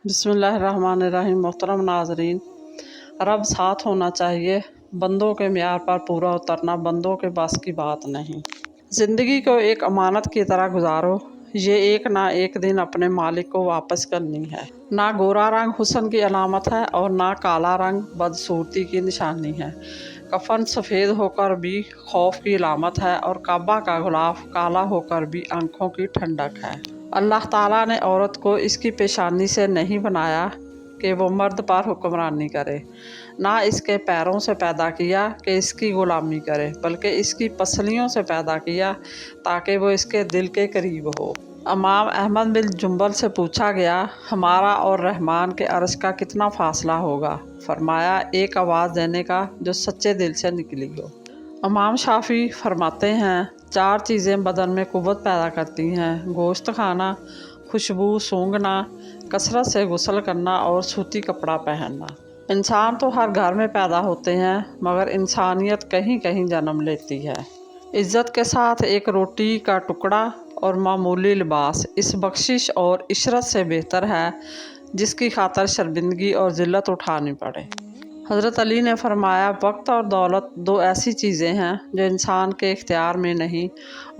बिस्मिल्लाहिर्रहमानिर्रहीम। मोहतरम नाजरीन, रब साथ होना चाहिए, बंदों के म्यार पर पूरा उतरना बंदों के बस की बात नहीं। ज़िंदगी को एक अमानत की तरह गुजारो, ये एक ना एक दिन अपने मालिक को वापस करनी है। ना गोरा रंग हुस्न की अलामत है और ना काला रंग बदसूरती की निशानी है। कफन सफ़ेद होकर भी खौफ की अलामत है और काबा का गुलाफ काला होकर भी आँखों की ठंडक है। अल्लाह ताला ने औरत को इसकी पेशानी से नहीं बनाया कि वो मर्द पर हुक्मरानी करे, ना इसके पैरों से पैदा किया कि इसकी ग़ुलामी करे, बल्कि इसकी पसलियों से पैदा किया ताकि वो इसके दिल के करीब हो। इमाम अहमद बिन जुंबल से पूछा गया, हमारा और रहमान के अर्श का कितना फ़ासला होगा? फरमाया, एक आवाज़ देने का जो सच्चे दिल से निकली हो। इमाम शाफ़ी फरमाते हैं, 4 चीज़ें बदन में क़ुव्वत पैदा करती हैं: गोश्त खाना, खुशबू सूंघना, कसरत से गुस्ल करना और सूती कपड़ा पहनना। इंसान तो हर घर में पैदा होते हैं, मगर इंसानियत कहीं कहीं जन्म लेती है। इज़्ज़त के साथ एक रोटी का टुकड़ा और मामूली लिबास इस बख्शिश और इशरत से बेहतर है जिसकी खातर शर्मिंदगी और ज़िल्लत उठानी पड़े। हज़रत अली ने फरमाया, वक्त और दौलत 2 ऐसी चीज़ें हैं जो इंसान के इख्तियार में नहीं।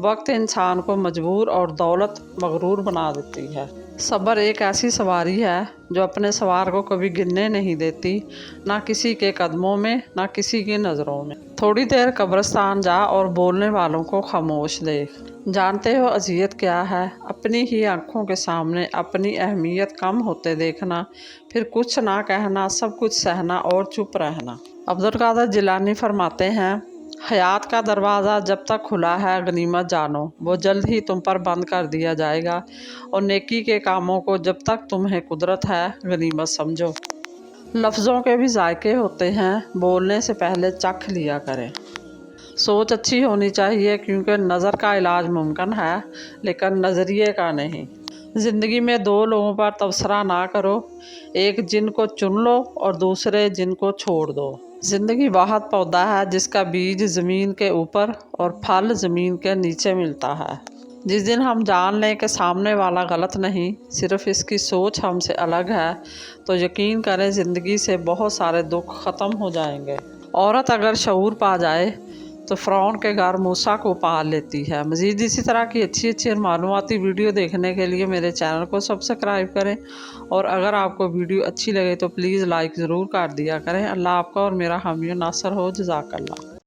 वक्त इंसान को मजबूर और दौलत मगरूर बना देती है। सब्र एक ऐसी सवारी है जो अपने सवार को कभी गिरने नहीं देती, ना किसी के कदमों में ना किसी की नज़रों में। थोड़ी देर कब्रिस्तान जा और बोलने वालों को खामोश देख। जानते हो अज़ियत क्या है? अपनी ही आँखों के सामने अपनी अहमियत कम होते देखना, फिर कुछ ना कहना, सब कुछ सहना और चुप रहना। अब्दुल कादिर जिलानी फरमाते हैं, हयात का दरवाज़ा जब तक खुला है गनीमत जानो, वो जल्द ही तुम पर बंद कर दिया जाएगा, और नेकी के कामों को जब तक तुम्हें कुदरत है गनीमत समझो। लफ्ज़ों के भी जायके होते हैं, बोलने से पहले चख लिया करें। सोच अच्छी होनी चाहिए, क्योंकि नज़र का इलाज मुमकिन है लेकिन नज़रिए का नहीं। ज़िंदगी में 2 लोगों पर तबसरा ना करो, एक जिनको चुन लो और दूसरे जिनको छोड़ दो। ज़िंदगी बहुत पौधा है जिसका बीज ज़मीन के ऊपर और फल ज़मीन के नीचे मिलता है। जिस दिन हम जान लें कि सामने वाला गलत नहीं, सिर्फ़ इसकी सोच हमसे अलग है, तो यकीन करें ज़िंदगी से बहुत सारे दुख ख़त्म हो जाएंगे। औरत अगर शऊर पा जाए तो फ़िरौन के घर मूसा को पाल लेती है। मज़ीद इसी तरह की अच्छी और मालूमाती वीडियो देखने के लिए मेरे चैनल को सब्सक्राइब करें, और अगर आपको वीडियो अच्छी लगे तो प्लीज़ लाइक ज़रूर कर दिया करें। अल्लाह आपका और मेरा हामी नासर हो। जज़ाकल्लाह।